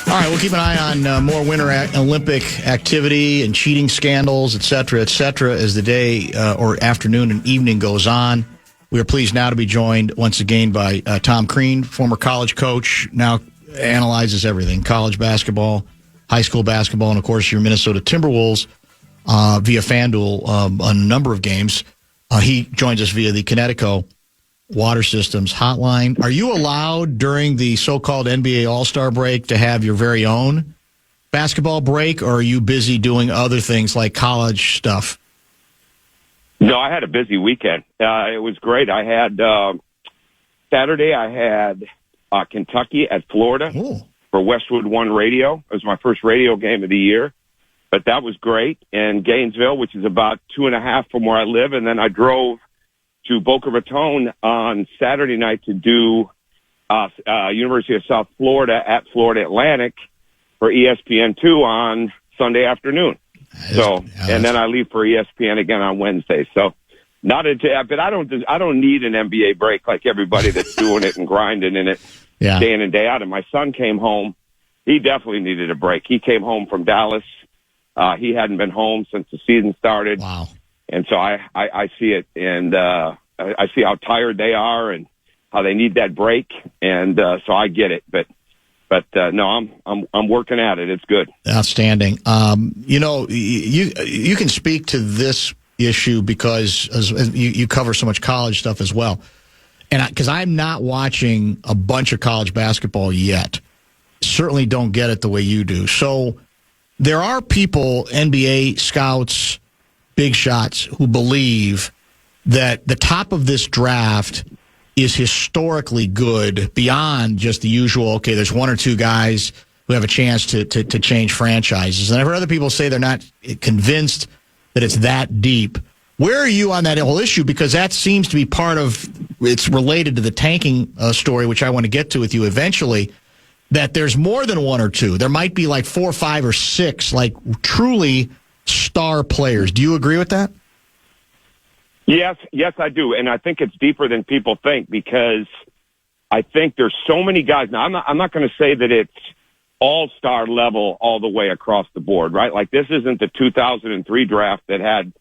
All right, we'll keep an eye on more Winter Olympic activity and cheating scandals, et cetera, as the day or afternoon and evening goes on. We are pleased now to be joined once again by Tom Crean, former college coach, now analyzes everything, college basketball, high school basketball, and, of course, your Minnesota Timberwolves via FanDuel a number of games. He joins us via the Connecticut Water Systems hotline. Are you allowed during the so-called NBA All-Star break to have your very own basketball break, or are you busy doing other things like college stuff? No, I had a busy weekend. It was great. I had Saturday, I had Kentucky at Florida for Westwood One Radio. It was my first radio game of the year, but that was great. In Gainesville, which is about 2.5 from where I live, and then I drove to Boca Raton on Saturday night to do University of South Florida at Florida Atlantic for ESPN2 on Sunday afternoon. And then I leave for ESPN again on Wednesday. So but I don't need an NBA break like everybody that's doing it and grinding in it day in and day out. And my son came home. He definitely needed a break. He came home from Dallas. He hadn't been home since the season started. Wow. And so I see it, and I see how tired they are and how they need that break, and so I get it. But no, I'm working at it. It's good. Outstanding. You can speak to this issue because as you cover so much college stuff as well, and because I'm not watching a bunch of college basketball yet, certainly don't get it the way you do. So there are people, NBA scouts, big shots, who believe that the top of this draft is historically good beyond just the usual, okay, there's one or two guys who have a chance to change franchises. And I've heard other people say they're not convinced that it's that deep. Where are you on that whole issue? Because that seems to be part of, it's related to the tanking story, which I want to get to with you eventually, that there's more than one or two. There might be like 4, 5, or 6, like truly star players. Do you agree with that? Yes, I do. And I think it's deeper than people think because I think there's so many guys. Now, I'm not going to say that it's all-star level all the way across the board, right? Like this isn't the 2003 draft that had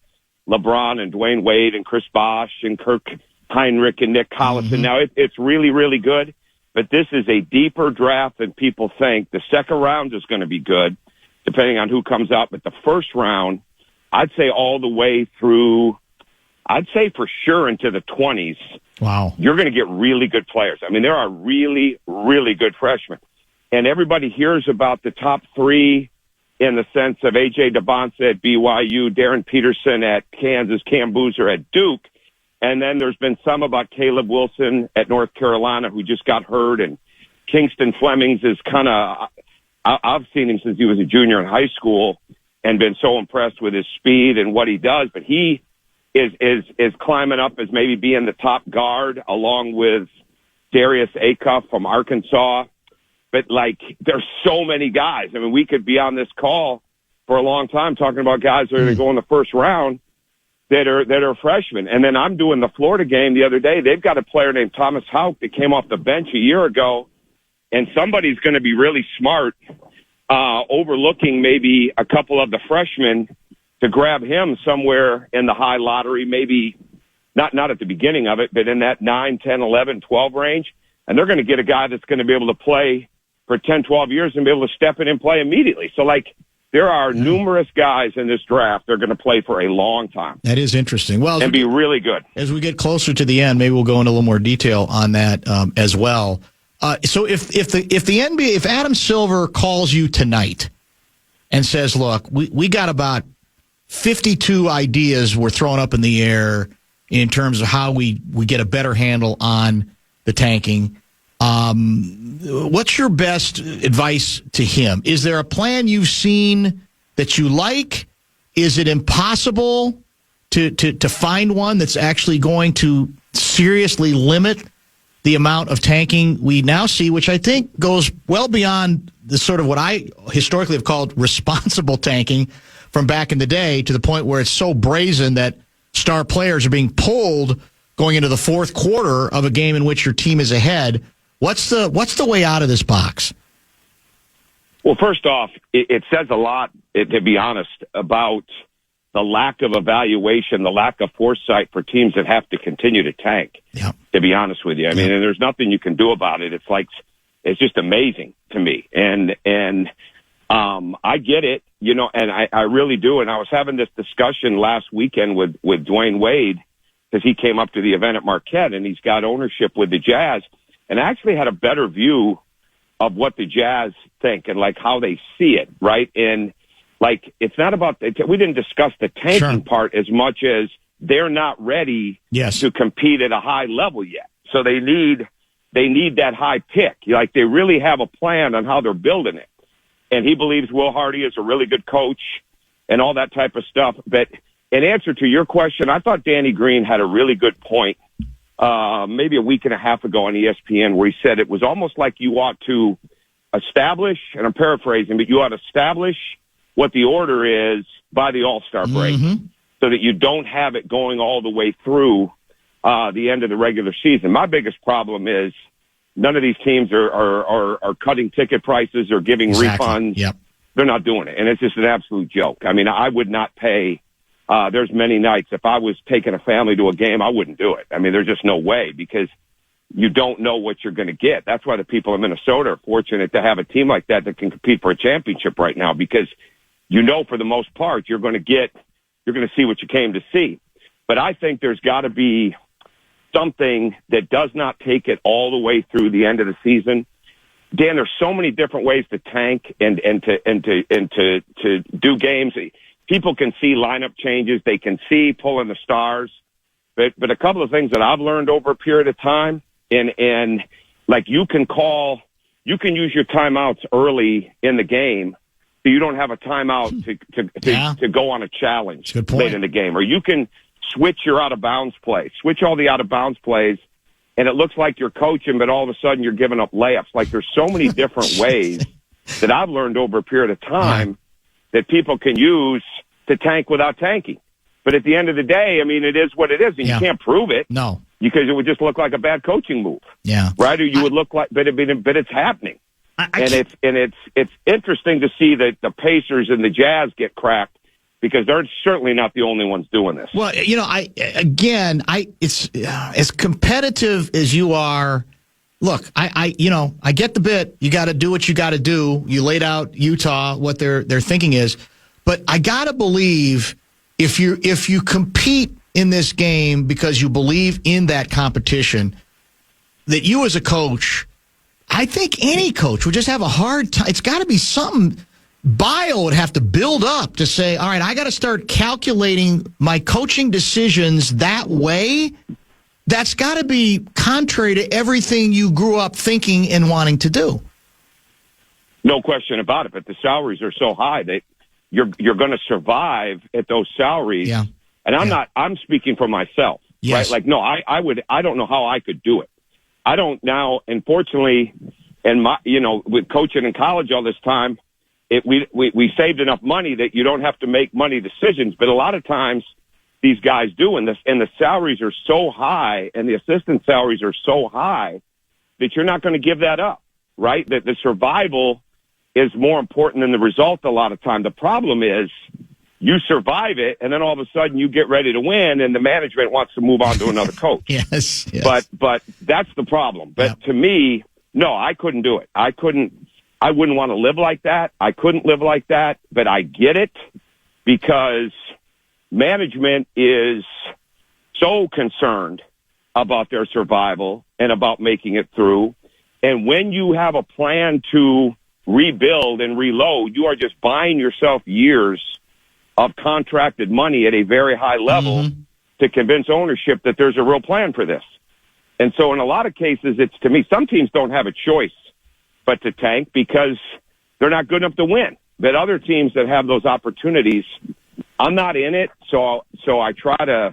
LeBron and Dwayne Wade and Chris Bosh and Kirk Heinrich and Nick Collison. Mm-hmm. Now, it's really, really good, but this is a deeper draft than people think. The second round is going to be good, depending on who comes out. But the first round, I'd say all the way through, I'd say for sure into the 20s. Wow. You're going to get really good players. I mean, there are really, really good freshmen. And everybody hears about the top 3 in the sense of A.J. DeBonce at BYU, Darren Peterson at Kansas, Cam Boozer at Duke. And then there's been some about Caleb Wilson at North Carolina who just got hurt. And Kingston Flemings is kind of, I've seen him since he was a junior in high school and been so impressed with his speed and what he does. But he is climbing up as maybe being the top guard along with Darius Acuff from Arkansas. But, like, there's so many guys. I mean, we could be on this call for a long time talking about guys that are going to go in the first round that are freshmen. And then I'm doing the Florida game the other day. They've got a player named Thomas Houck that came off the bench a year ago, and somebody's going to be really smart overlooking maybe a couple of the freshmen to grab him somewhere in the high lottery, maybe not at the beginning of it, but in that 9, 10, 11, 12 range. And they're going to get a guy that's going to be able to play for 10, 12 years and be able to step in and play immediately. So, like, there are numerous guys in this draft that are going to play for a long time. That is interesting. Well, and be really good. As we get closer to the end, maybe we'll go into a little more detail on that as well. So if the NBA, if Adam Silver calls you tonight and says, look, we got about 52 ideas we're throwing up in the air in terms of how we get a better handle on the tanking, what's your best advice to him? Is there a plan you've seen that you like? Is it impossible to find one that's actually going to seriously limit the amount of tanking we now see, which I think goes well beyond the sort of what I historically have called responsible tanking from back in the day, to the point where it's so brazen that star players are being pulled going into the fourth quarter of a game in which your team is ahead? What's the way out of this box? Well, first off, it says a lot, to be honest, about the lack of evaluation, the lack of foresight for teams that have to continue to tank, to be honest with you. I mean, and there's nothing you can do about it. It's just amazing to me. And I get it, and I really do. And I was having this discussion last weekend with Dwayne Wade, because he came up to the event at Marquette, and he's got ownership with the Jazz, and I actually had a better view of what the Jazz think and, like, how they see it, right? And, like, it's not about we didn't discuss the tanking part as much as they're not ready to compete at a high level yet. So they need that high pick. Like, they really have a plan on how they're building it. And he believes Will Hardy is a really good coach and all that type of stuff. But in answer to your question, I thought Danny Green had a really good point maybe a week and a half ago on ESPN, where he said it was almost like you ought to establish, and I'm paraphrasing, but you ought to establish what the order is by the All-Star break, so that you don't have it going all the way through the end of the regular season. My biggest problem is none of these teams are cutting ticket prices or giving refunds. Yep. They're not doing it, and it's just an absolute joke. I mean, I would not pay. There's many nights, if I was taking a family to a game, I wouldn't do it. I mean, there's just no way, because you don't know what you're going to get. That's why the people in Minnesota are fortunate to have a team like that can compete for a championship right now, because for the most part, you're going to see what you came to see. But I think there's got to be something that does not take it all the way through the end of the season. Dan, there's so many different ways to tank and to do games. People can see lineup changes. They can see pulling the stars. But a couple of things that I've learned over a period of time, and like you can use your timeouts early in the game, so you don't have a timeout to go on a challenge late in the game. Or you can switch your out-of-bounds play, switch all the out-of-bounds plays, and it looks like you're coaching, but all of a sudden you're giving up layups. Like, there's so many different ways that I've learned over a period of time that people can use to tank without tanking. But at the end of the day, I mean, it is what it is, and you can't prove it. No. Because it would just look like a bad coaching move. Yeah. Right? Or you would look like, but it's happening. It's interesting to see that the Pacers and the Jazz get cracked, because they're certainly not the only ones doing this. Well, it's as competitive as you are. Look, I get the bit. You got to do what you got to do. You laid out Utah, what their thinking is, but I got to believe if you compete in this game because you believe in that competition, that you as a coach, I think any coach would just have a hard time. It's got to be something bio would have to build up to say, all right, I got to start calculating my coaching decisions that way. That's got to be contrary to everything you grew up thinking and wanting to do. No question about it. But the salaries are so high that you're going to survive at those salaries. Yeah. And I'm speaking for myself, right? Like, no, I don't know how I could do it. I don't now, unfortunately, and with coaching in college all this time, we saved enough money that you don't have to make money decisions. But a lot of times these guys do, and the salaries are so high, and the assistant salaries are so high that you're not going to give that up, right? That the survival is more important than the result a lot of time. The problem is you survive it, and then all of a sudden you get ready to win, and the management wants to move on to another coach. Yes. But that's the problem. But to me, no, I couldn't do it. I wouldn't want to live like that. I couldn't live like that, but I get it, because management is so concerned about their survival and about making it through. And when you have a plan to rebuild and reload, you are just buying yourself years of contracted money at a very high level to convince ownership that there's a real plan for this. And so in a lot of cases, it's, to me, some teams don't have a choice but to tank because they're not good enough to win. But other teams that have those opportunities, I'm not in it, so I try to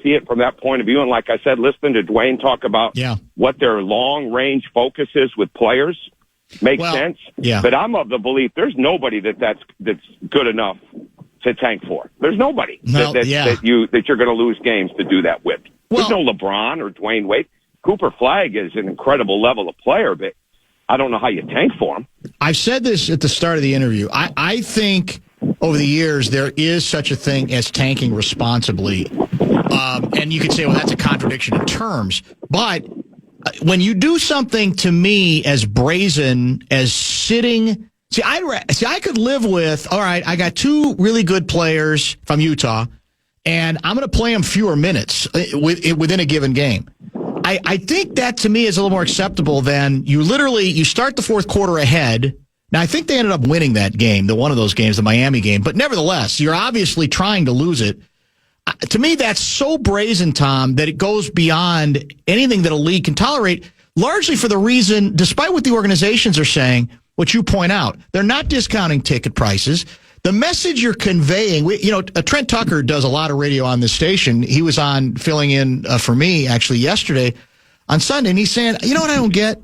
see it from that point of view. And like I said, listening to Dwayne talk about what their long range focus is with players makes sense. Yeah. But I'm of the belief there's nobody that's good enough to tank for. There's nobody that you're going to lose games to do that with. There's no LeBron or Dwayne Wade. Cooper Flagg is an incredible level of player, but I don't know how you tank for him. I've said this at the start of the interview. I think over the years there is such a thing as tanking responsibly. And you could say, well, that's a contradiction in terms. But when you do something to me as brazen as sitting, I could live with, all right, I got two really good players from Utah, and I'm going to play them fewer minutes within a given game. I think that to me is a little more acceptable than you start the fourth quarter ahead. Now, I think they ended up winning that game, one of those games, the Miami game. But nevertheless, you're obviously trying to lose it. To me, that's so brazen, Tom, that it goes beyond anything that a league can tolerate, largely for the reason, despite what the organizations are saying, what you point out, they're not discounting ticket prices. The message you're conveying, Trent Tucker does a lot of radio on this station. He was on filling in for me actually yesterday on Sunday, and he's saying, you know what I don't get?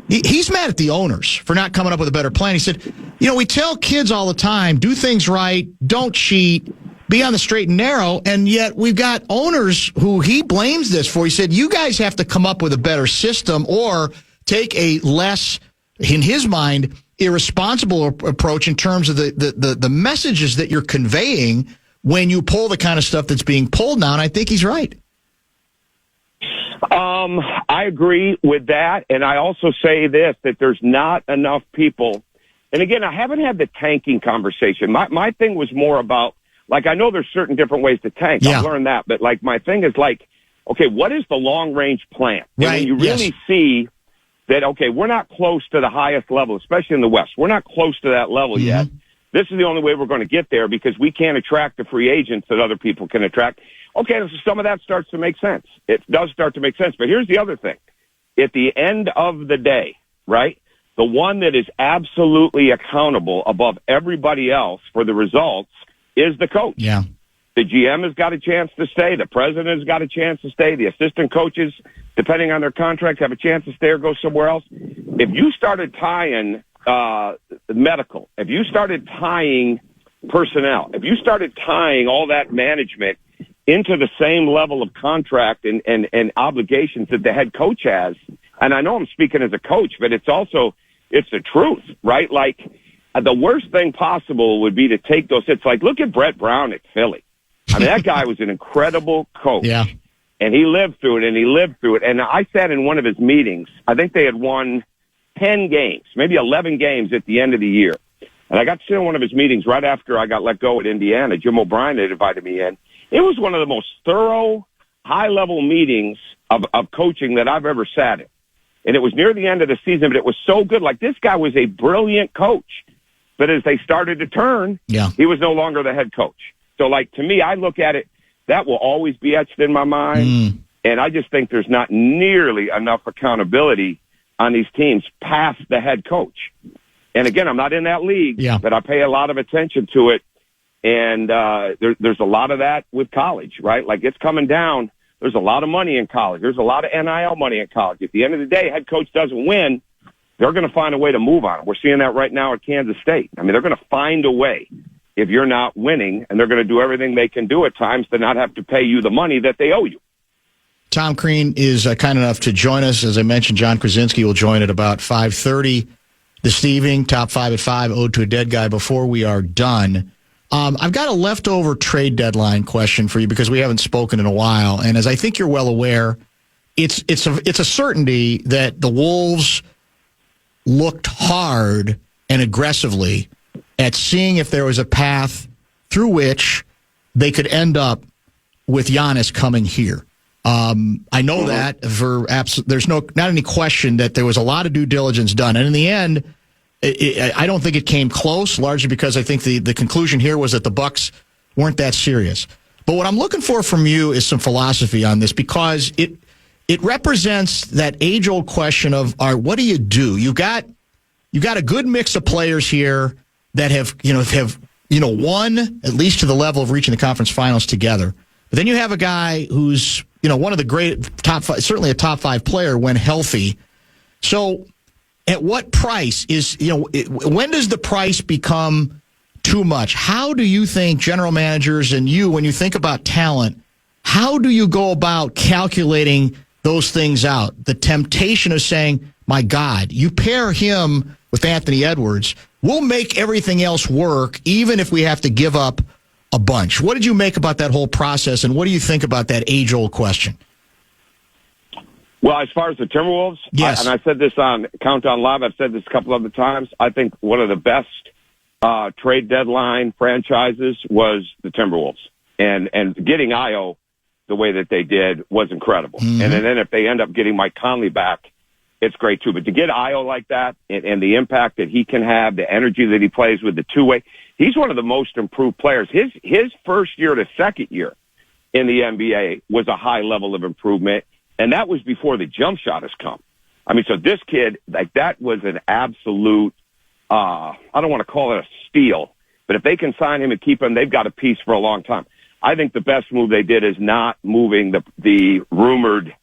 He's mad at the owners for not coming up with a better plan. He said, we tell kids all the time, do things right, don't cheat, be on the straight and narrow, and yet we've got owners who he blames this for. He said, you guys have to come up with a better system or take a less, in his mind, irresponsible approach in terms of the messages that you're conveying when you pull the kind of stuff that's being pulled now, and I think he's right. I agree with that, and I also say this, that there's not enough people, and again, I haven't had the tanking conversation. My thing was more about, I know there's certain different ways to tank. Yeah. I've learned that, but, my thing is, okay, what is the long-range plan? And right. when you really see that, okay, we're not close to the highest level, especially in the West. We're not close to that level yet. This is the only way we're going to get there because we can't attract the free agents that other people can attract. Okay, so some of that starts to make sense. It does start to make sense. But here's the other thing. At the end of the day, right, the one that is absolutely accountable above everybody else for the results is the coach. Yeah. The GM has got a chance to stay. The president has got a chance to stay. The assistant coaches, depending on their contracts, have a chance to stay or go somewhere else. If you started tying medical, if you started tying personnel, if you started tying all that management into the same level of contract and obligations that the head coach has, and I know I'm speaking as a coach, but it's the truth, right? The worst thing possible would be to take those hits. Look at Brett Brown at Philly. I mean, that guy was an incredible coach. Yeah. And he lived through it. And I sat in one of his meetings. I think they had won 10 games, maybe 11 games at the end of the year. And I got to sit in one of his meetings right after I got let go at Indiana. Jim O'Brien had invited me in. It was one of the most thorough, high-level meetings of coaching that I've ever sat in. And it was near the end of the season, but it was so good. This guy was a brilliant coach. But as they started to turn, he was no longer the head coach. So, to me, I look at it, that will always be etched in my mind. And I just think there's not nearly enough accountability on these teams past the head coach. And again, I'm not in that league, but I pay a lot of attention to it. And there's a lot of that with college, right? It's coming down. There's a lot of money in college. There's a lot of NIL money in college. At the end of the day, head coach doesn't win, they're going to find a way to move on. We're seeing that right now at Kansas State. I mean, they're going to find a way if you're not winning, and they're going to do everything they can do at times to not have to pay you the money that they owe you. Tom Crean is kind enough to join us. As I mentioned, John Krasinski will join at about 5:30 this evening. Top 5 at 5, Ode to a Dead Guy before we are done. I've got a leftover trade deadline question for you because we haven't spoken in a while. And as I think you're well aware, it's a certainty that the Wolves looked hard and aggressively at seeing if there was a path through which they could end up with Giannis coming here. I know that there's not any question that there was a lot of due diligence done. And in the end, I don't think it came close, largely because I think the conclusion here was that the Bucks weren't that serious. But what I'm looking for from you is some philosophy on this, because it represents that age-old question of, all right, what do you do? You got a good mix of players here that have won at least to the level of reaching the conference finals together. But then you have a guy who's one of the great top five, certainly a top 5 player when healthy. So at what price when does the price become too much? How do you think general managers and you, when you think about talent, how do you go about calculating those things out. The temptation of saying, my God, you pair him with Anthony Edwards, we'll make everything else work, even if we have to give up a bunch. What did you make about that whole process, and what do you think about that age-old question? Well, as far as the Timberwolves, yes. And I said this on Countdown Live, I've said this a couple other times, I think one of the best trade deadline franchises was the Timberwolves. And getting Io the way that they did was incredible. Mm-hmm. And then if they end up getting Mike Conley back, it's great too. But to get Io like that and the impact that he can have, the energy that he plays with the two-way, he's one of the most improved players. His first year to second year in the NBA was a high level of improvement, and that was before the jump shot has come. I mean, so this kid, like, that was an absolute, I don't want to call it a steal, but if they can sign him and keep him, they've got a piece for a long time. I think the best move they did is not moving the rumored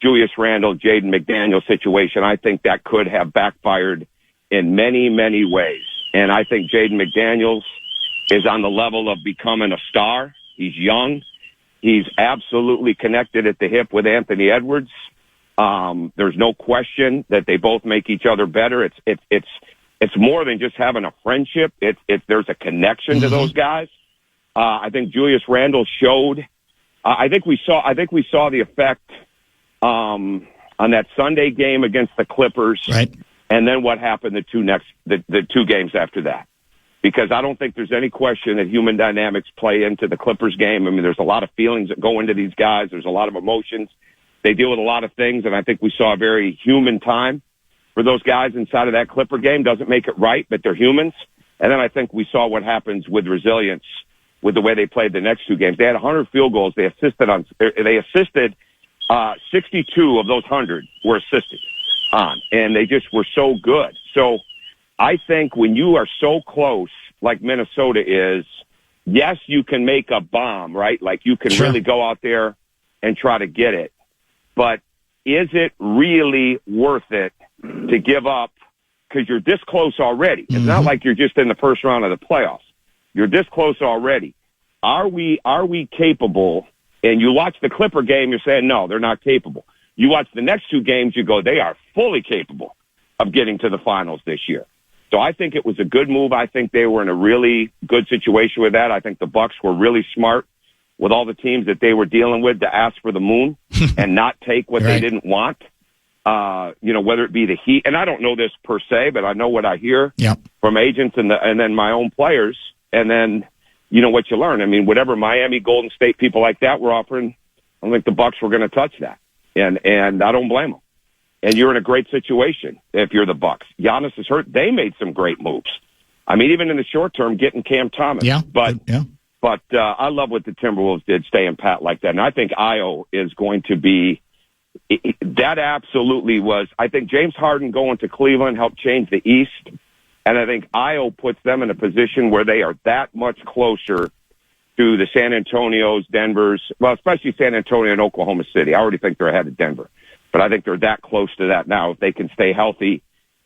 Julius Randle, Jaden McDaniel situation. I think that could have backfired in many, many ways. And I think Jaden McDaniels is on the level of becoming a star. He's young. He's absolutely connected at the hip with Anthony Edwards. There's no question that they both make each other better. It's more than just having a friendship. There's a connection to those guys. I think Julius Randle showed. I think we saw the effect on that Sunday game against the Clippers, right? And then what happened the two games after that? Because I don't think there's any question that human dynamics play into the Clippers game. I mean, there's a lot of feelings that go into these guys. There's a lot of emotions. They deal with a lot of things, and I think we saw a very human time for those guys inside of that Clipper game. Doesn't make it right, but they're humans. And then I think we saw what happens with resilience with the way they played the next two games. They had 100 field goals. They assisted 62 of those 100 were assisted on, and they just were so good. So I think when you are so close, like Minnesota is, yes, you can make a bomb, right? Like you can really go out there and try to get it. But is it really worth it to give up? Because you're this close already. It's not like you're just in the first round of the playoffs. You're this close already. Are we capable? And you watch the Clipper game, you're saying, no, they're not capable. You watch the next two games, you go, they are fully capable of getting to the finals this year. So I think it was a good move. I think they were in a really good situation with that. I think the Bucks were really smart with all the teams that they were dealing with to ask for the moon and not take what they didn't want. Whether it be the Heat, and I don't know this per se, but I know what I hear from agents and then my own players, and then what you learn. I mean, whatever Miami, Golden State, people like that were offering, I don't think the Bucks were going to touch that, and I don't blame them. And you're in a great situation if you're the Bucks. Giannis is hurt. They made some great moves. I mean, even in the short term, getting Cam Thomas. But I love what the Timberwolves did, staying pat like that. And I think Io is going to be. That absolutely was. I think James Harden going to Cleveland helped change the East, and I think Io puts them in a position where they are that much closer to the San Antonios, Denvers, well, especially San Antonio and Oklahoma City. I already think they're ahead of Denver, but I think they're that close to that now if they can stay healthy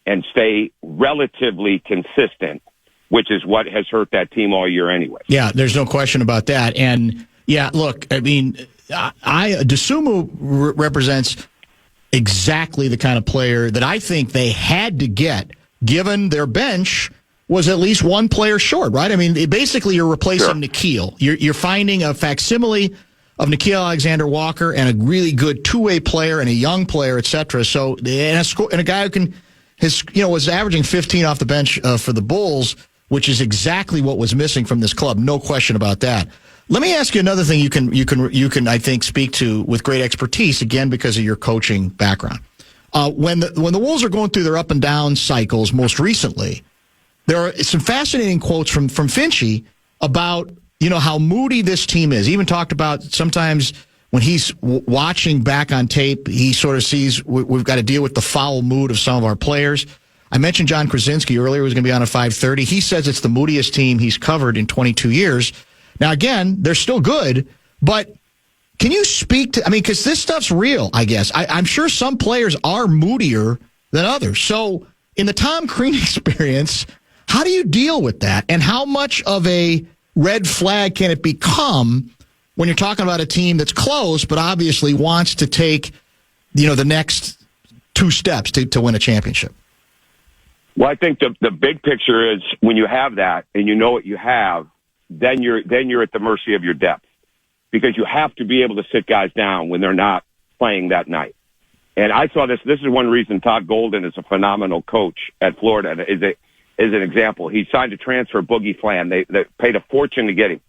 and stay relatively consistent, which is what has hurt that team all year anyway. Yeah, there's no question about that. And, yeah, look, I mean, DeSumo represents exactly the kind of player that I think they had to get, given their bench was at least one player short, right? I mean, basically you're replacing Nickeil. You're finding a facsimile of Nickeil Alexander-Walker and a really good two-way player and a young player, et cetera. So, and a guy who was averaging 15 off the bench for the Bulls, which is exactly what was missing from this club. No question about that. Let me ask you another thing you can I think speak to with great expertise, again, because of your coaching background. When the Wolves are going through their up and down cycles most recently, there are some fascinating quotes from Finchie about, how moody this team is. He even talked about sometimes when he's watching back on tape, he sort of sees we've got to deal with the foul mood of some of our players. I mentioned John Krasinski earlier, who's going to be on at 5:30. He says it's the moodiest team he's covered in 22 years. Now, again, they're still good, but can you speak to, because this stuff's real, I guess. I'm sure some players are moodier than others. So in the Tom Crean experience, how do you deal with that? And how much of a red flag can it become when you're talking about a team that's close, but obviously wants to take the next two steps to win a championship? Well, I think the big picture is when you have that and you know what you have, then you're at the mercy of your depth, because you have to be able to sit guys down when they're not playing that night. And I saw this. This is one reason Todd Golden is a phenomenal coach at Florida. Is an example. He signed a transfer, Boogie Flan. They paid a fortune to get him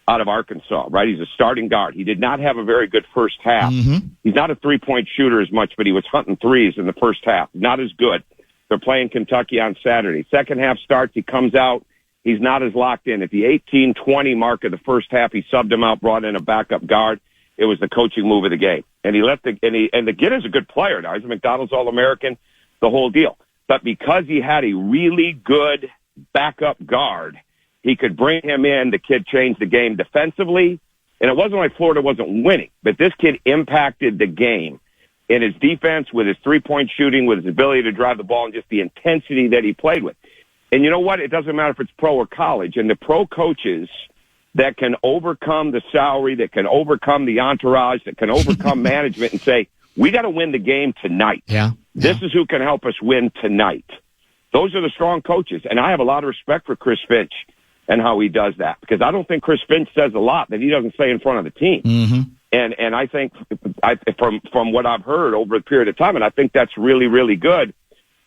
out of Arkansas, right? He's a starting guard. He did not have a very good first half. Mm-hmm. He's not a three-point shooter as much, but he was hunting threes in the first half. Not as good. They're playing Kentucky on Saturday. Second half starts, he comes out. He's not as locked in. At the 18-20 mark of the first half, he subbed him out, brought in a backup guard. It was the coaching move of the game. And the kid is a good player now. He's a McDonald's All-American, the whole deal. But because he had a really good backup guard, he could bring him in. The kid changed the game defensively. And it wasn't like Florida wasn't winning, but this kid impacted the game in his defense, with his three-point shooting, with his ability to drive the ball, and just the intensity that he played with. And you know what? It doesn't matter if it's pro or college. And the pro coaches that can overcome the salary, that can overcome the entourage, that can overcome management and say, we got to win the game tonight. Yeah. This is who can help us win tonight. Those are the strong coaches. And I have a lot of respect for Chris Finch and how he does that, because I don't think Chris Finch says a lot that he doesn't say in front of the team. Mm-hmm. And I think from what I've heard over a period of time, and I think that's really, really good.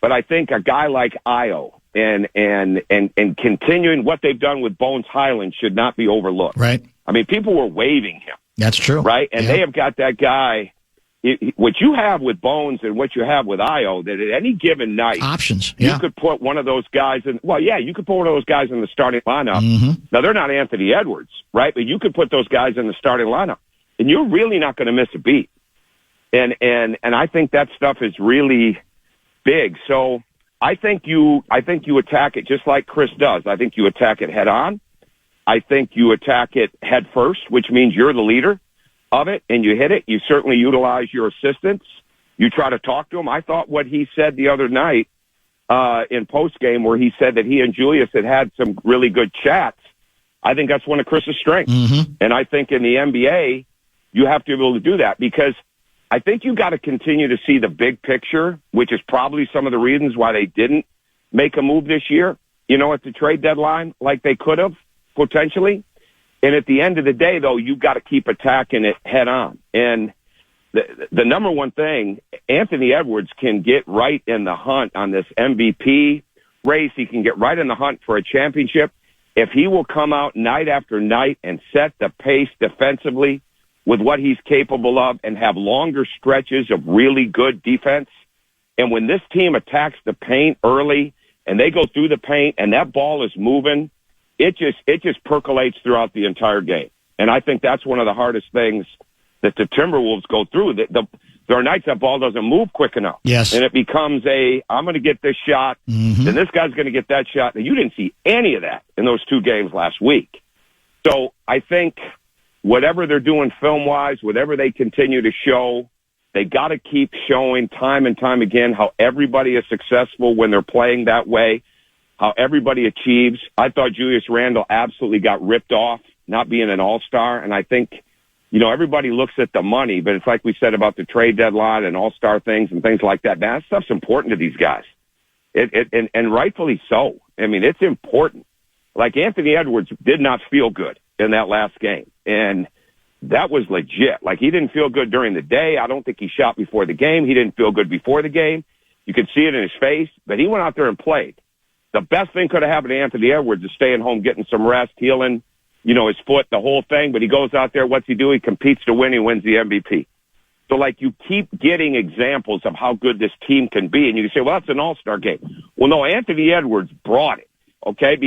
But I think a guy like Io and continuing what they've done with Bones Highland should not be overlooked. Right. I mean, people were waving him. That's true. Right. And they have got that guy. What you have with Bones and what you have with Io, that at any given night, options. You could put one of those guys in. Well, yeah, you could put one of those guys in the starting lineup. Mm-hmm. Now, they're not Anthony Edwards, right? But you could put those guys in the starting lineup, and you're really not going to miss a beat. And I think that stuff is really big. So I think you attack it just like Chris does. I think you attack it head on. I think you attack it head first, which means you're the leader of it, and you hit it. You certainly utilize your assistants. You try to talk to him. I thought what he said the other night in postgame, where he said that he and Julius had some really good chats, I think that's one of Chris's strengths. Mm-hmm. And I think in the NBA, you have to be able to do that, because I think you got to continue to see the big picture, which is probably some of the reasons why they didn't make a move this year, at the trade deadline, like they could have potentially. And at the end of the day, though, you've got to keep attacking it head on. And the number one thing, Anthony Edwards can get right in the hunt on this MVP race. He can get right in the hunt for a championship if he will come out night after night and set the pace defensively with what he's capable of and have longer stretches of really good defense. And when this team attacks the paint early and they go through the paint and that ball is moving, it just percolates throughout the entire game. And I think that's one of the hardest things that the Timberwolves go through. There are nights that ball doesn't move quick enough. Yes. And it becomes I'm going to get this shot, then this guy's going to get that shot. And you didn't see any of that in those two games last week. So I think whatever they're doing film-wise, whatever they continue to show, they got to keep showing time and time again how everybody is successful when they're playing that way, how everybody achieves. I thought Julius Randle absolutely got ripped off not being an all-star, and I think, everybody looks at the money, but it's like we said about the trade deadline and all-star things and things like that. That stuff's important to these guys, and rightfully so. I mean, it's important. Like Anthony Edwards did not feel good in that last game, and that was legit. Like, he didn't feel good during the day. I don't think he shot before the game. He didn't feel good before the game. You could see it in his face, but he went out there and played. The best thing could have happened to Anthony Edwards is staying home, getting some rest, healing, his foot, the whole thing. But he goes out there. What's he do? He competes to win. He wins the MVP. So, you keep getting examples of how good this team can be. And you can say, well, that's an all-star game. Well, no, Anthony Edwards brought it, okay?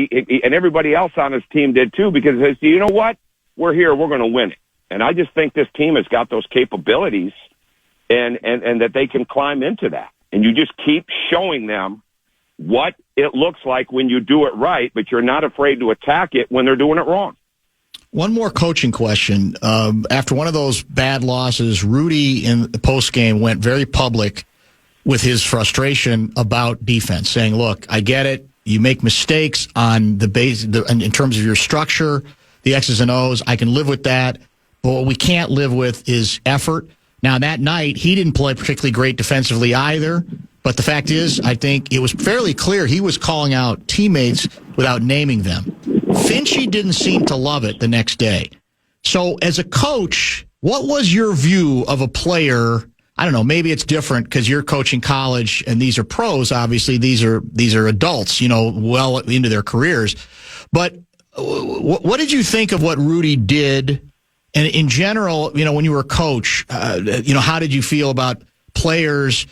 And everybody else on his team did too, because they say, you know what? We're here. We're going to win it. And I just think this team has got those capabilities and that they can climb into that. And you just keep showing them what it looks like when you do it right, but you're not afraid to attack it when they're doing it wrong. One more coaching question. After one of those bad losses, Rudy in the postgame went very public with his frustration about defense, saying, look, I get it. You make mistakes on the base in terms of your structure, the X's and O's. I can live with that. But what we can't live with is effort. Now, that night, he didn't play particularly great defensively either. But the fact is, I think it was fairly clear he was calling out teammates without naming them. Finchie didn't seem to love it the next day. So as a coach, what was your view of a player? I don't know, maybe it's different because you're coaching college and these are pros, obviously. These are adults, well into their careers. But what did you think of what Rudy did? And in general, when you were a coach, how did you feel about players,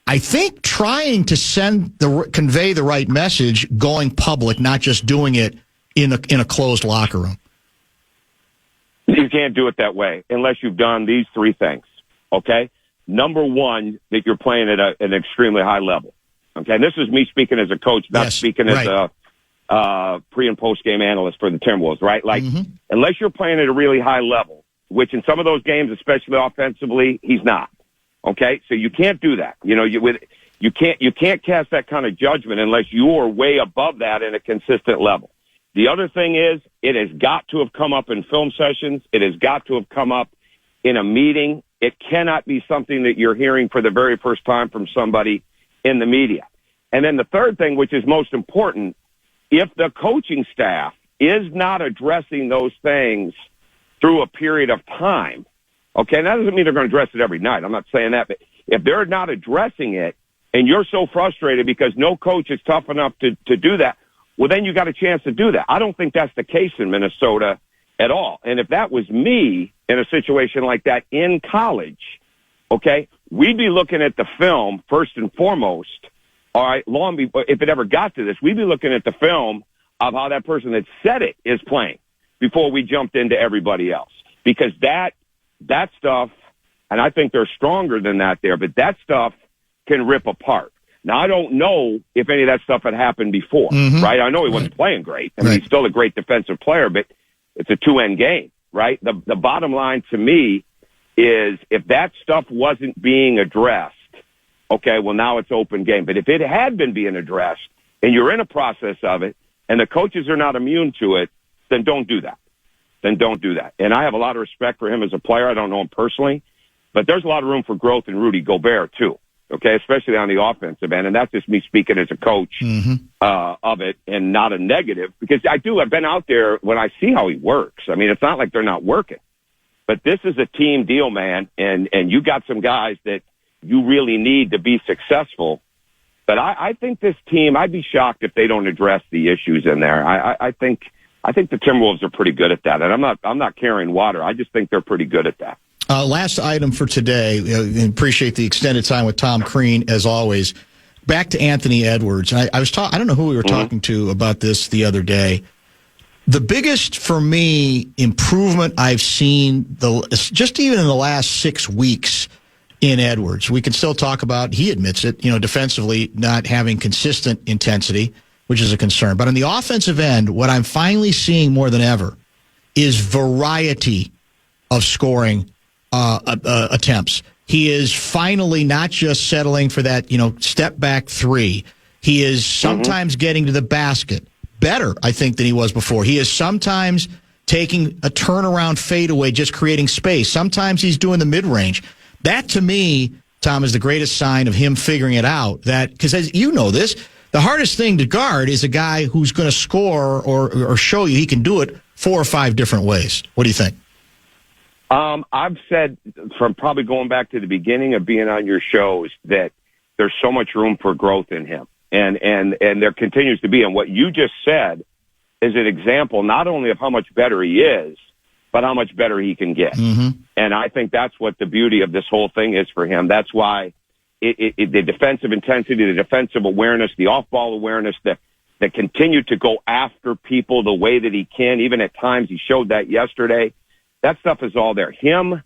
I think, trying to convey the right message going public, not just doing it in a closed locker room? You can't do it that way unless you've done these three things, okay? Number one, that you're playing at an extremely high level, okay? And this is me speaking as a coach, not speaking as a pre- and post-game analyst for the Timberwolves, right? Like, unless you're playing at a really high level, which in some of those games, especially offensively, he's not, okay? So you can't do that. You can't cast that kind of judgment unless you're way above that in a consistent level. The other thing is, it has got to have come up in film sessions. It has got to have come up in a meeting. It cannot be something that you're hearing for the very first time from somebody in the media. And then the third thing, which is most important, if the coaching staff is not addressing those things through a period of time, okay, and that doesn't mean they're going to address it every night. I'm not saying that, but if they're not addressing it and you're so frustrated because no coach is tough enough to do that, well, then you got a chance to do that. I don't think that's the case in Minnesota at all. And if that was me in a situation like that in college, okay, we'd be looking at the film first and foremost. All right, long before, if it ever got to this, we'd be looking at the film of how that person that said it is playing before we jumped into everybody else. Because that stuff, and I think they're stronger than that there, but that stuff can rip apart. Now, I don't know if any of that stuff had happened before, right? I know he wasn't playing great. I mean, he's still a great defensive player, but it's a two-end game, right? The bottom line to me is if that stuff wasn't being addressed, okay, well, now it's open game. But if it had been being addressed and you're in a process of it and the coaches are not immune to it, then don't do that. Then don't do that. And I have a lot of respect for him as a player. I don't know him personally, but there's a lot of room for growth in Rudy Gobert, too. Okay, especially on the offensive end, and that's just me speaking as a coach of it, and not a negative, because I've been out there when I see how he works. I mean, it's not like they're not working, but this is a team deal, man, and you got some guys that you really need to be successful. But I think this team, I'd be shocked if they don't address the issues in there. I think the Timberwolves are pretty good at that, and I'm not carrying water. I just think they're pretty good at that. Last item for today. Appreciate the extended time with Tom Crean, as always. Back to Anthony Edwards. I was I don't know who we were talking to about this the other day. The biggest, for me, improvement I've seen, just even in the last 6 weeks in Edwards. We can still talk about, he admits it, defensively not having consistent intensity, which is a concern. But on the offensive end, what I'm finally seeing more than ever is variety of scoring attempts. He is finally not just settling for that, step back three. He is sometimes getting to the basket better, I think, than he was before. He is sometimes taking a turnaround fadeaway, just creating space. Sometimes he's doing the mid-range. That, to me, Tom, is the greatest sign of him figuring it out. That, because as you know this, the hardest thing to guard is a guy who's going to score or show you he can do it 4 or 5 different ways. What do you think? I've said from probably going back to the beginning of being on your shows that there's so much room for growth in him. And there continues to be. And what you just said is an example not only of how much better he is, but how much better he can get. And I think that's what the beauty of this whole thing is for him. That's why the defensive intensity, the defensive awareness, the off-ball awareness, that continue to go after people the way that he can. Even at times, he showed that yesterday. That stuff is all there. Him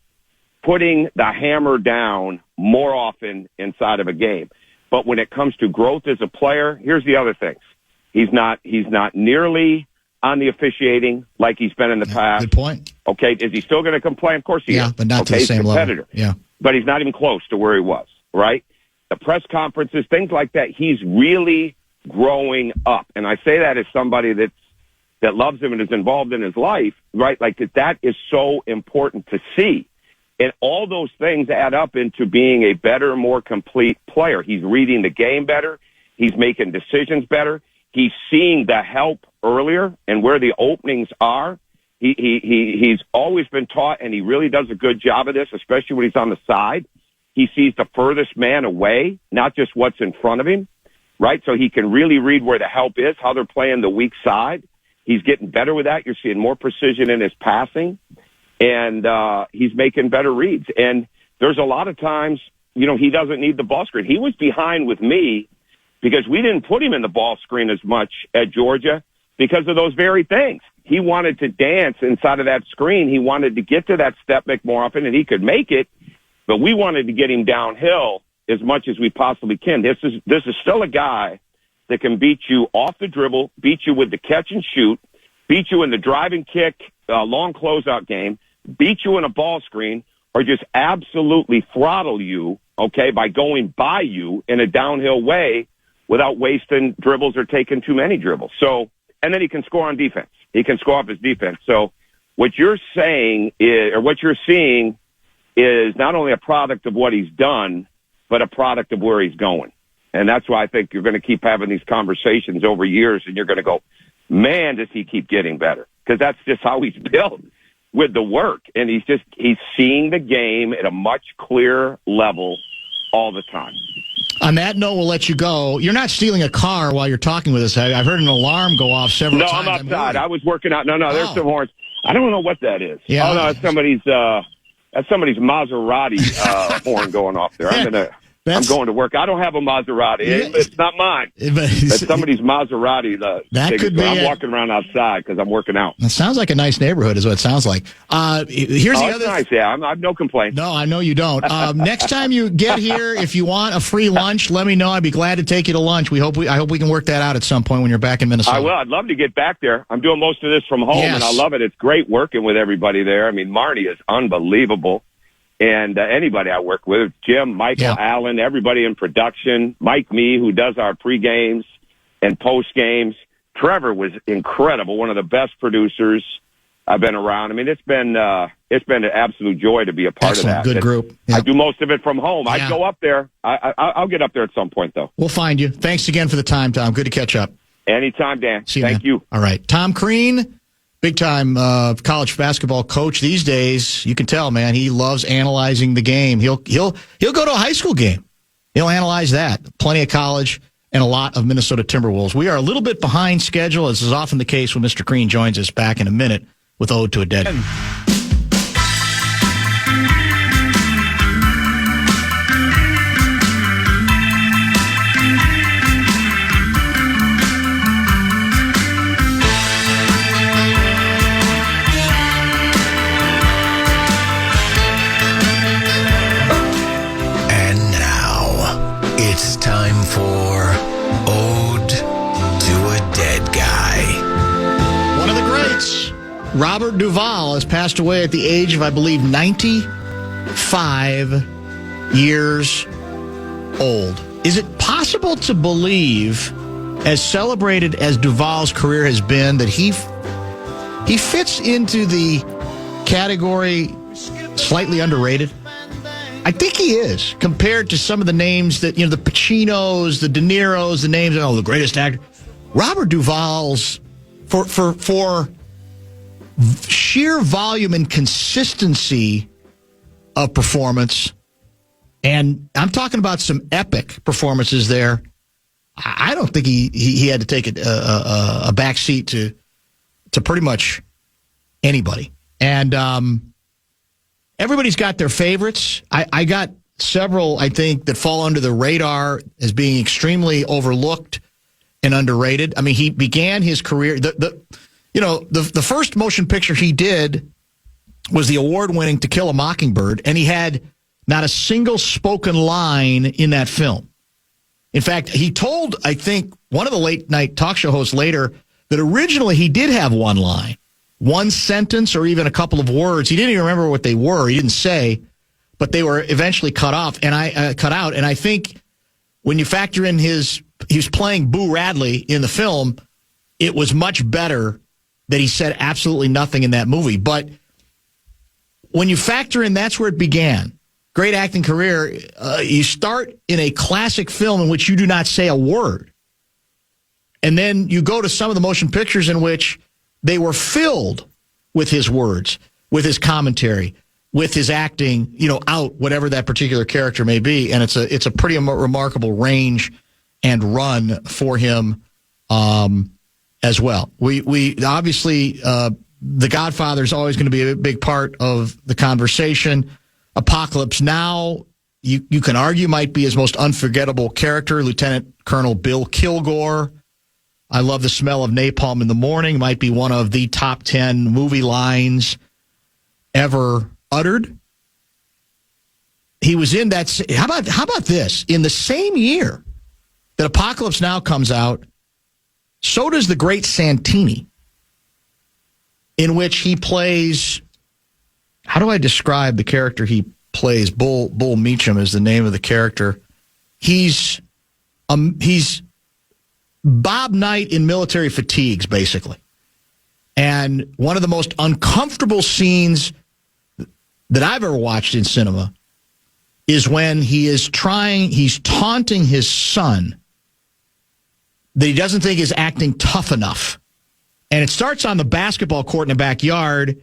putting the hammer down more often inside of a game. But when it comes to growth as a player, here's the other things. He's not nearly on the officiating like he's been in the past. Good point. Okay, is he still going to complain? Of course he is. Yeah, but not to the same level. Yeah. But he's not even close to where he was, right? The press conferences, things like that, he's really growing up. And I say that as somebody that loves him and is involved in his life, right? Like that is so important to see. And all those things add up into being a better, more complete player. He's reading the game better. He's making decisions better. He's seeing the help earlier and where the openings are. He's always been taught, and he really does a good job of this, especially when he's on the side. He sees the furthest man away, not just what's in front of him, right? So he can really read where the help is, how they're playing the weak side. He's getting better with that. You're seeing more precision in his passing, and he's making better reads. And there's a lot of times, he doesn't need the ball screen. He was behind with me because we didn't put him in the ball screen as much at Georgia because of those very things. He wanted to dance inside of that screen. He wanted to get to that step back more often, and he could make it, but we wanted to get him downhill as much as we possibly can. This is still a guy that can beat you off the dribble, beat you with the catch and shoot, beat you in the drive and kick, long closeout game, beat you in a ball screen, or just absolutely throttle you, okay, by going by you in a downhill way without wasting dribbles or taking too many dribbles. So, and then he can score on defense. He can score off his defense. So what you're saying is, or what you're seeing is not only a product of what he's done, but a product of where he's going. And that's why I think you're going to keep having these conversations over years, and you're going to go, man, does he keep getting better? Because that's just how he's built with the work. And he's seeing the game at a much clearer level all the time. On that note, we'll let you go. You're not stealing a car while you're talking with us. I've heard an alarm go off several times. No, I'm outside. I was working out. No, there's some horns. I don't know what that is. Yeah, that's somebody's Maserati horn going off there. I'm going to work. I don't have a Maserati. It's not mine. It's somebody's Maserati. That could be. I'm walking around outside because I'm working out. It sounds like a nice neighborhood is what it sounds like. Here's the other. It's nice, yeah. I have no complaints. No, I know you don't. Next time you get here, if you want a free lunch, let me know. I'd be glad to take you to lunch. I hope we can work that out at some point when you're back in Minnesota. I will. I'd love to get back there. I'm doing most of this from home, yes. And I love it. It's great working with everybody there. I mean, Marnie is unbelievable. And anybody I work with, Jim, Michael, Allen, everybody in production, Mike Mee, who does our pre-games and post-games. Trevor was incredible, one of the best producers I've been around. I mean, it's been an absolute joy to be a part Excellent. of that. Good group. Yep. I do most of it from home. Yeah. I go up there. I'll get up there at some point, though. We'll find you. Thanks again for the time, Tom. Good to catch up. Anytime, Dan. Thank you. All right. Tom Crean. Big-time college basketball coach these days. You can tell, man, he loves analyzing the game. He'll go to a high school game. He'll analyze that. Plenty of college and a lot of Minnesota Timberwolves. We are a little bit behind schedule, as is often the case when Mr. Crean joins us back in a minute with Ode to a Dead. It's time for Ode to a Dead Guy. One of the greats, Robert Duvall, has passed away at the age of, I believe, 95 years old. Is it possible to believe, as celebrated as Duvall's career has been, that he fits into the category slightly underrated? I think he is, compared to some of the names that, the Pacinos, the De Niros, the names, the greatest actor. Robert Duvall's, for sheer volume and consistency of performance, and I'm talking about some epic performances there, I don't think he had to take a back seat to pretty much anybody. And everybody's got their favorites. I got several, I think, that fall under the radar as being extremely overlooked and underrated. I mean, he began his career. The first motion picture he did was the award-winning To Kill a Mockingbird, and he had not a single spoken line in that film. In fact, he told, I think, one of the late-night talk show hosts later that originally he did have one line. One sentence or even a couple of words. He didn't even remember what they were. He didn't say, but they were eventually cut out. And I think when you factor in he was playing Boo Radley in the film, it was much better that he said absolutely nothing in that movie. But when you factor in that's where it began, great acting career, you start in a classic film in which you do not say a word. And then you go to some of the motion pictures in which they were filled with his words, with his commentary, with his acting, out whatever that particular character may be. And it's a pretty remarkable range and run for him as well. We obviously, The Godfather is always going to be a big part of the conversation. Apocalypse Now, you can argue, might be his most unforgettable character, Lieutenant Colonel Bill Kilgore. I love the smell of napalm in the morning, might be one of the top 10 movie lines ever uttered. He was in that. How about this? In the same year that Apocalypse Now comes out, so does The Great Santini, in which he plays, how do I describe the character he plays? Bull Meacham is the name of the character. He's Bob Knight in military fatigues, basically. And one of the most uncomfortable scenes that I've ever watched in cinema is when he's taunting his son that he doesn't think is acting tough enough. And it starts on the basketball court in the backyard,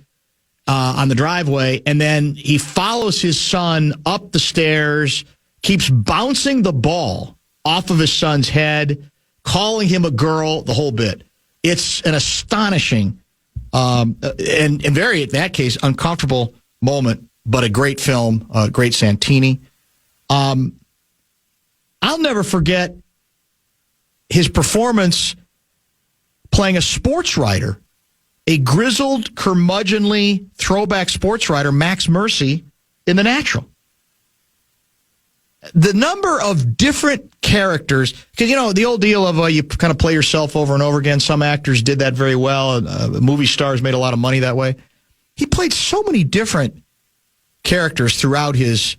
on the driveway, and then he follows his son up the stairs, keeps bouncing the ball off of his son's head, calling him a girl, the whole bit. It's an astonishing and very, in that case, uncomfortable moment, but a great film, great Santini. I'll never forget his performance playing a sports writer, a grizzled, curmudgeonly throwback sports writer, Max Mercy, in The Natural. The number of different characters, because, the old deal of you kind of play yourself over and over again. Some actors did that very well. Movie stars made a lot of money that way. He played so many different characters throughout his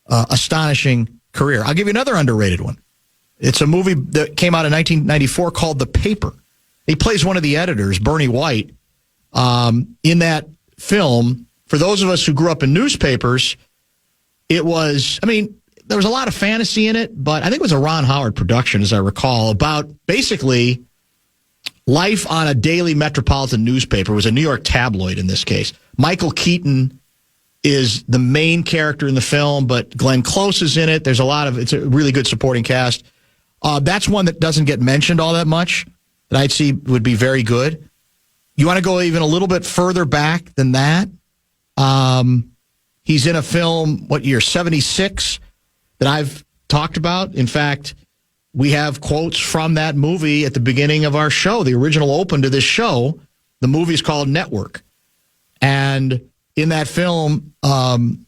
astonishing career. I'll give you another underrated one. It's a movie that came out in 1994 called The Paper. He plays one of the editors, Bernie White, in that film. For those of us who grew up in newspapers, it was, there was a lot of fantasy in it, but I think it was a Ron Howard production, as I recall, about basically life on a daily metropolitan newspaper. It was a New York tabloid in this case. Michael Keaton is the main character in the film, but Glenn Close is in it. It's a really good supporting cast. That's one that doesn't get mentioned all that much, that I'd see would be very good. You want to go even a little bit further back than that? He's in a film, what year, 76, that I've talked about. In fact, we have quotes from that movie at the beginning of our show, the original open to this show. The movie's called Network. And in that film,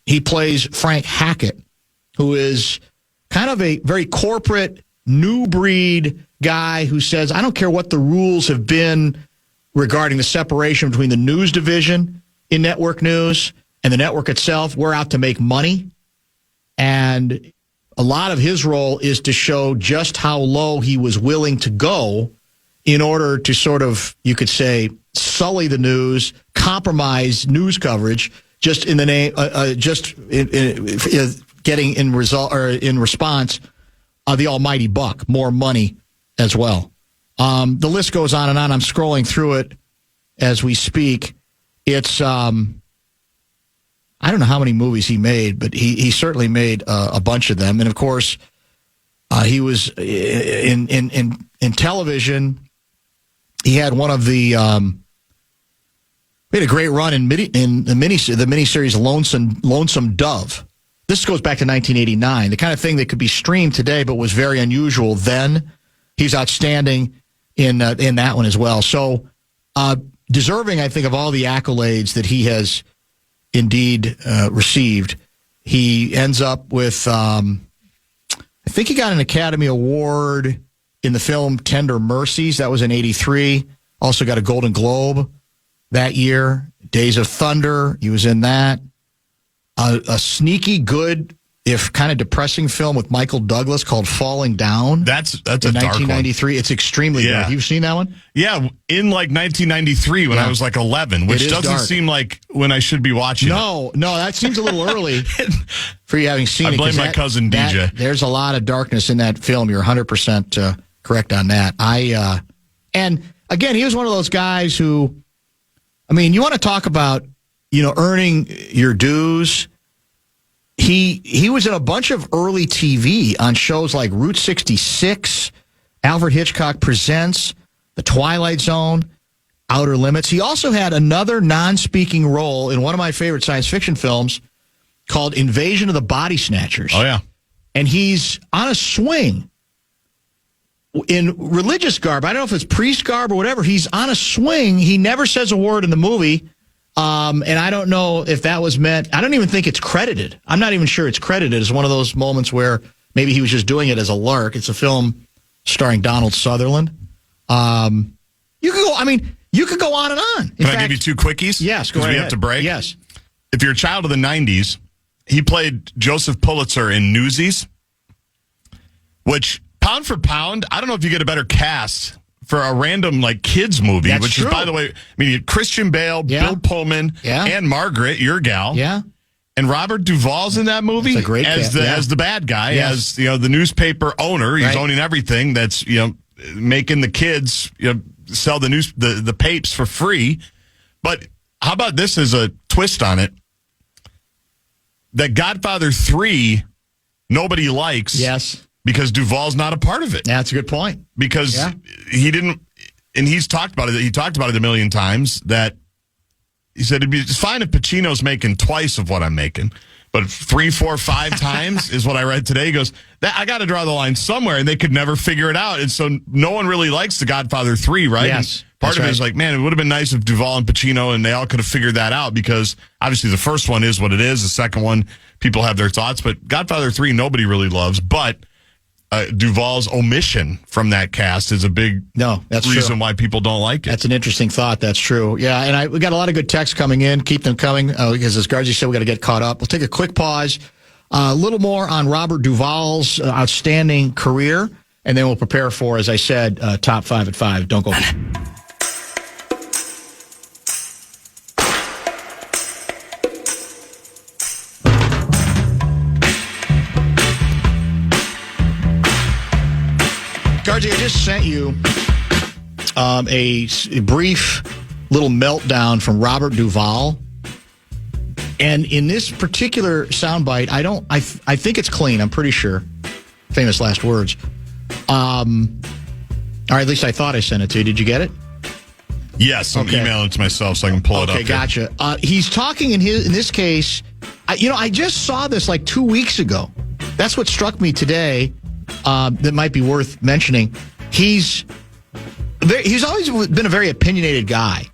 he plays Frank Hackett, who is kind of a very corporate, new breed guy who says, I don't care what the rules have been regarding the separation between the news division in network news and the network itself. We're out to make money. And a lot of his role is to show just how low he was willing to go in order to sort of, you could say, sully the news, compromise news coverage, just in the name, getting in response of the almighty buck, more money as well. The list goes on and on. I'm scrolling through it as we speak. It's I don't know how many movies he made, but he certainly made a bunch of them. And of course, he was in television. He had one of the he had a great run in the miniseries Lonesome Dove. This goes back to 1989, the kind of thing that could be streamed today, but was very unusual then. He's outstanding in that one as well. So deserving, I think, of all the accolades that he has indeed received. He ends up with, I think he got an Academy Award in the film Tender Mercies. That was in 83. Also got a Golden Globe that year. Days of Thunder, he was in that. A sneaky good if kind of depressing film with Michael Douglas called Falling Down. That's a dark 1993. It's extremely dark. You've seen that one? Yeah, in like 1993 when I was like 11, which doesn't seem like when I should be watching it. No, that seems a little early for you having seen it. I blame my cousin DJ. There's a lot of darkness in that film. You're 100% correct on that. And again, he was one of those guys who, I mean, you want to talk about, earning your dues. He was in a bunch of early TV on shows like Route 66, Alfred Hitchcock Presents, The Twilight Zone, Outer Limits. He also had another non-speaking role in one of my favorite science fiction films called Invasion of the Body Snatchers. Oh, yeah. And he's on a swing in religious garb. I don't know if it's priest garb or whatever. He's on a swing. He never says a word in the movie. And I don't know if that was meant. I don't even think it's credited. I'm not even sure it's credited. It's one of those moments where maybe he was just doing it as a lark. It's a film starring Donald Sutherland. You could go on and on. Can I give you two quickies? Yes, go ahead. Because we have to break. Yes. If you're a child of the 90s, he played Joseph Pulitzer in Newsies, which, pound for pound, I don't know if you get a better cast for a random kids movie. That's which true. Is, by the way, Christian Bale, Bill Pullman, and Margaret, your gal. Yeah. And Robert Duvall's in that movie. That's a great as the bad guy, as the newspaper owner. He's owning everything that's making the kids sell the papes for free. But how about this as a twist on it? That Godfather 3 nobody likes. Yes. Because Duvall's not a part of it. That's a good point. Because he didn't, and he's talked about it. He talked about it a million times. That he said it'd be fine if Pacino's making twice of what I'm making, but 3, 4, 5 times is what I read today. He goes, I got to draw the line somewhere, and they could never figure it out. And so no one really likes The Godfather 3, right? Yes. And part of it is like, man, it would have been nice if Duvall and Pacino and they all could have figured that out, because obviously the first one is what it is. The second one, people have their thoughts, but Godfather 3 nobody really loves, but Duvall's omission from that cast is a big reason why people don't like it. That's an interesting thought. That's true. Yeah, and we got a lot of good texts coming in. Keep them coming, because as Gargi said, we got to get caught up. We'll take a quick pause. A little more on Robert Duvall's outstanding career, and then we'll prepare for, as I said, Top 5 at 5. Don't go. Gargi, I just sent you a brief little meltdown from Robert Duvall. And in this particular soundbite, I think it's clean. I'm pretty sure. Famous last words. Or at least I thought I sent it to you. Did you get it? Yes, I'm emailing it to myself so I can pull it up. Okay, gotcha. He's talking in this case. I just saw this like 2 weeks ago. That's what struck me today. That might be worth mentioning. He's always been a very opinionated guy.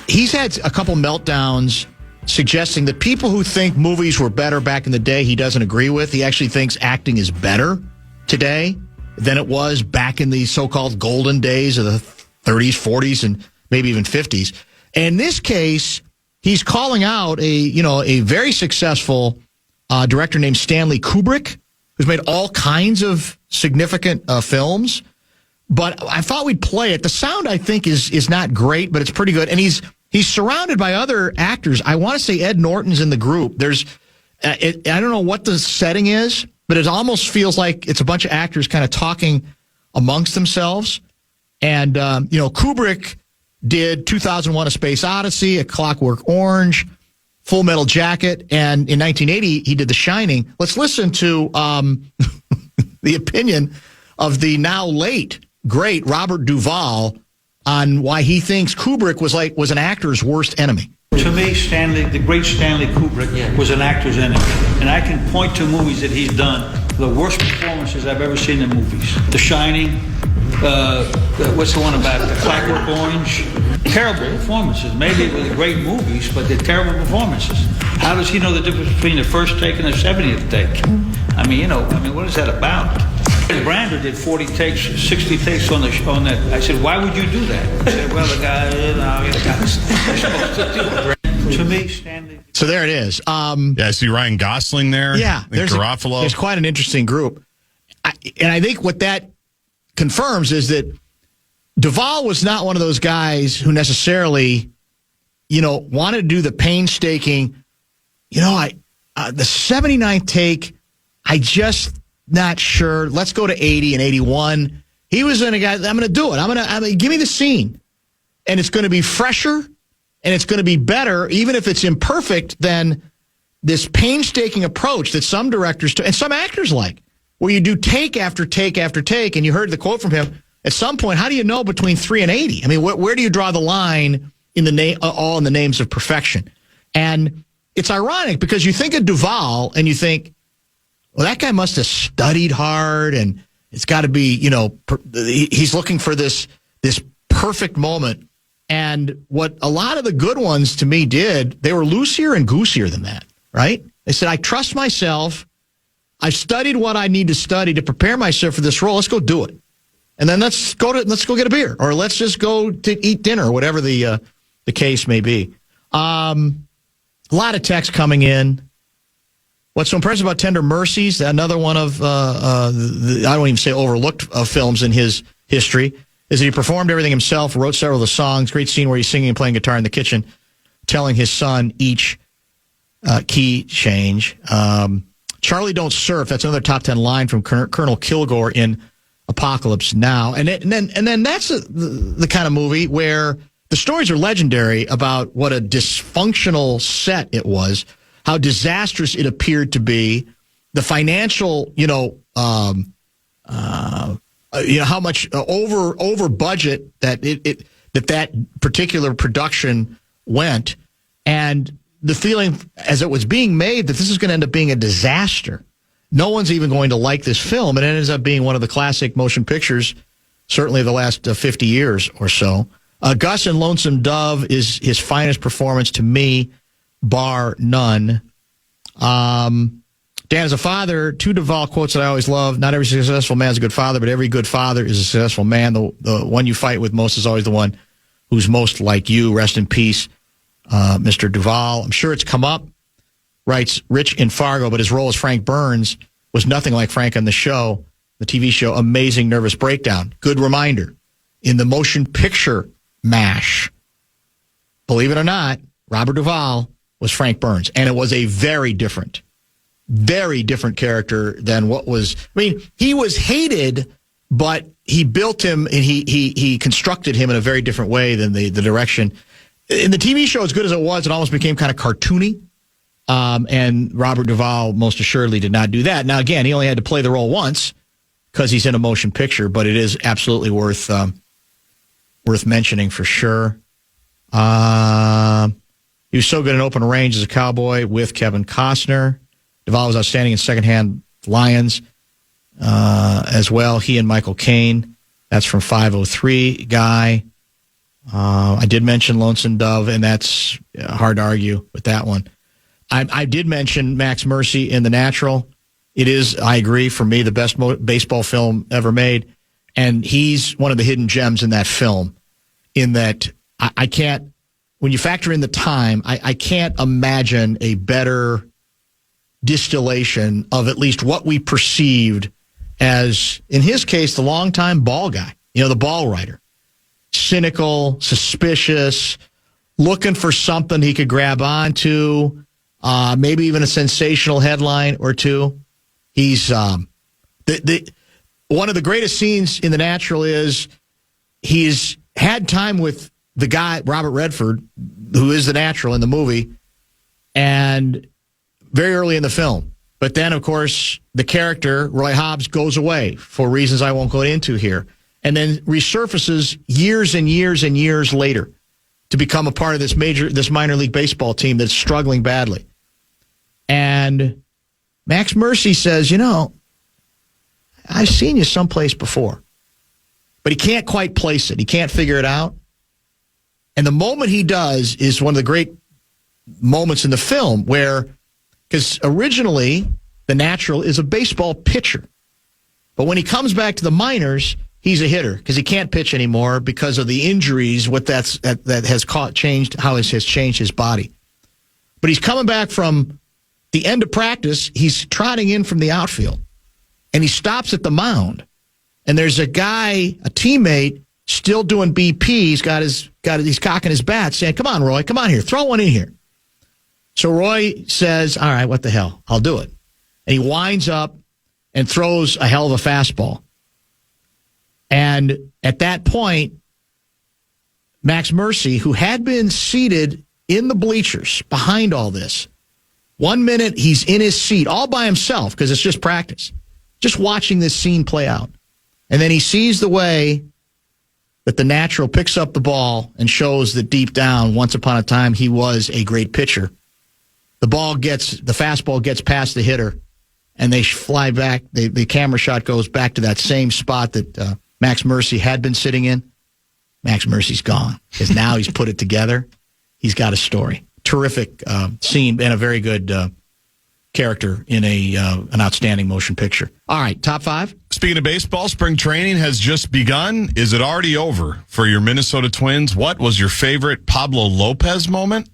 He's had a couple meltdowns suggesting that people who think movies were better back in the day, he doesn't agree with. He actually thinks acting is better today than it was back in the so-called golden days of the 30s, 40s, and maybe even 50s. And in this case, he's calling out a very successful director named Stanley Kubrick, who's made all kinds of significant films. But I thought we'd play it. The sound, I think, is not great, but it's pretty good. And he's surrounded by other actors. I want to say Ed Norton's in the group. I don't know what the setting is, but it almost feels like it's a bunch of actors kind of talking amongst themselves. And, Kubrick did 2001: A Space Odyssey, A Clockwork Orange, Full Metal Jacket, and in 1980, he did The Shining. Let's listen to the opinion of the now late, great Robert Duvall on why he thinks Kubrick was an actor's worst enemy. To me, the great Stanley Kubrick was an actor's enemy. And I can point to movies that he's done, the worst performances I've ever seen in movies. The Shining, what's the one about The Clockwork Orange? Terrible performances. Maybe it was great movies, but they're terrible performances. How does he know the difference between the first take and the 70th take? What is that about? Brander did 40 takes, 60 takes on that. I said, why would you do that? He said, well, the guy's supposed to do it. To me, Stanley. So there it is. Yeah, I see Ryan Gosling there. Yeah, there's Garofalo. There's quite an interesting group. And I think what that confirms is that Duvall was not one of those guys who necessarily, wanted to do the painstaking, the 79th take, I just not sure. Let's go to 80 and 81. He was in a guy, I'm going to do it. I'm going to give me the scene. And it's going to be fresher and it's going to be better, even if it's imperfect, than this painstaking approach that some directors and some actors like, where you do take after take after take. And you heard the quote from him. At some point, how do you know between 3 and 80? I mean, where do you draw the line in the all in the names of perfection? And it's ironic because you think of Duvall and you think, well, that guy must have studied hard, and it's got to be, he's looking for this perfect moment. And what a lot of the good ones to me did, they were loosier and goosier than that, right? They said, I trust myself. I've studied what I need to study to prepare myself for this role. Let's go do it. And then let's go get a beer, or let's just go to eat dinner, or whatever the case may be. A lot of text coming in. What's so impressive about Tender Mercies, another one of I don't even say overlooked films in his history, is that he performed everything himself, wrote several of the songs. Great scene where he's singing and playing guitar in the kitchen, telling his son each key change. Charlie Don't Surf, that's another top 10 line from Colonel Kilgore in Apocalypse Now. And then that's the kind of movie where the stories are legendary about what a dysfunctional set it was, how disastrous it appeared to be, the financial, how much over budget that that particular production went, and the feeling as it was being made that this is going to end up being a disaster. No one's even going to like this film, and it ends up being one of the classic motion pictures, certainly the last 50 years or so. Gus in Lonesome Dove is his finest performance to me, bar none. Dan, as a father, 2 Duvall quotes that I always love. Not every successful man is a good father, but every good father is a successful man. The one you fight with most is always the one who's most like you. Rest in peace, Mr. Duvall. I'm sure it's come up, writes Rich in Fargo, but his role as Frank Burns was nothing like Frank on the show, the TV show Amazing Nervous Breakdown. Good reminder. In the motion picture MASH, believe it or not, Robert Duvall was Frank Burns, and it was a very different character than what was. I mean, he was hated, but he built him and he constructed him in a very different way than the direction. In the TV show, as good as it was, it almost became kind of cartoony. And Robert Duvall most assuredly did not do that. Now, again, he only had to play the role once because he's in a motion picture, but it is absolutely worth mentioning for sure. He was so good in Open Range as a cowboy with Kevin Costner. Duvall was outstanding in Secondhand Lions as well. He and Michael Caine. That's from 503 Guy. I did mention Lonesome Dove, and that's hard to argue with that one. I did mention Max Mercy in The Natural. It is, I agree, for me, the best baseball film ever made. And he's one of the hidden gems in that film, in that I can't, when you factor in the time, I can't imagine a better distillation of at least what we perceived as, in his case, the longtime ball guy, the ball writer. Cynical, suspicious, looking for something he could grab onto, maybe even a sensational headline or two. He's one of the greatest scenes in The Natural is he's had time with the guy, Robert Redford, who is The Natural in the movie, and very early in the film. But then, of course, the character, Roy Hobbs, goes away for reasons I won't go into here, and then resurfaces years and years and years later to become a part of this minor league baseball team that's struggling badly. And Max Mercy says, I've seen you someplace before. But he can't quite place it. He can't figure it out. And the moment he does is one of the great moments in the film where, because originally The Natural is a baseball pitcher. But when he comes back to the minors, he's a hitter because he can't pitch anymore because of the injuries, that has changed, how it has changed his body. But he's coming back from the end of practice. He's trotting in from the outfield, and he stops at the mound. And there's a guy, a teammate, still doing BP. He's cocking his bat, saying, "Come on, Roy, come on here, throw one in here." So Roy says, "All right, what the hell? I'll do it." And he winds up and throws a hell of a fastball. And at that point, Max Mercy, who had been seated in the bleachers behind all this, 1 minute he's in his seat all by himself because it's just practice, just watching this scene play out. And then he sees the way that the natural picks up the ball and shows that deep down, once upon a time, he was a great pitcher. The fastball gets past the hitter, and they fly back. The camera shot goes back to that same spot that Max Mercy had been sitting in. Max Mercy's gone because now he's put it together. He's got a story. Terrific scene and a very good character in an outstanding motion picture. All right, top 5. Speaking of baseball, spring training has just begun. Is it already over for your Minnesota Twins? What was your favorite Pablo Lopez moment?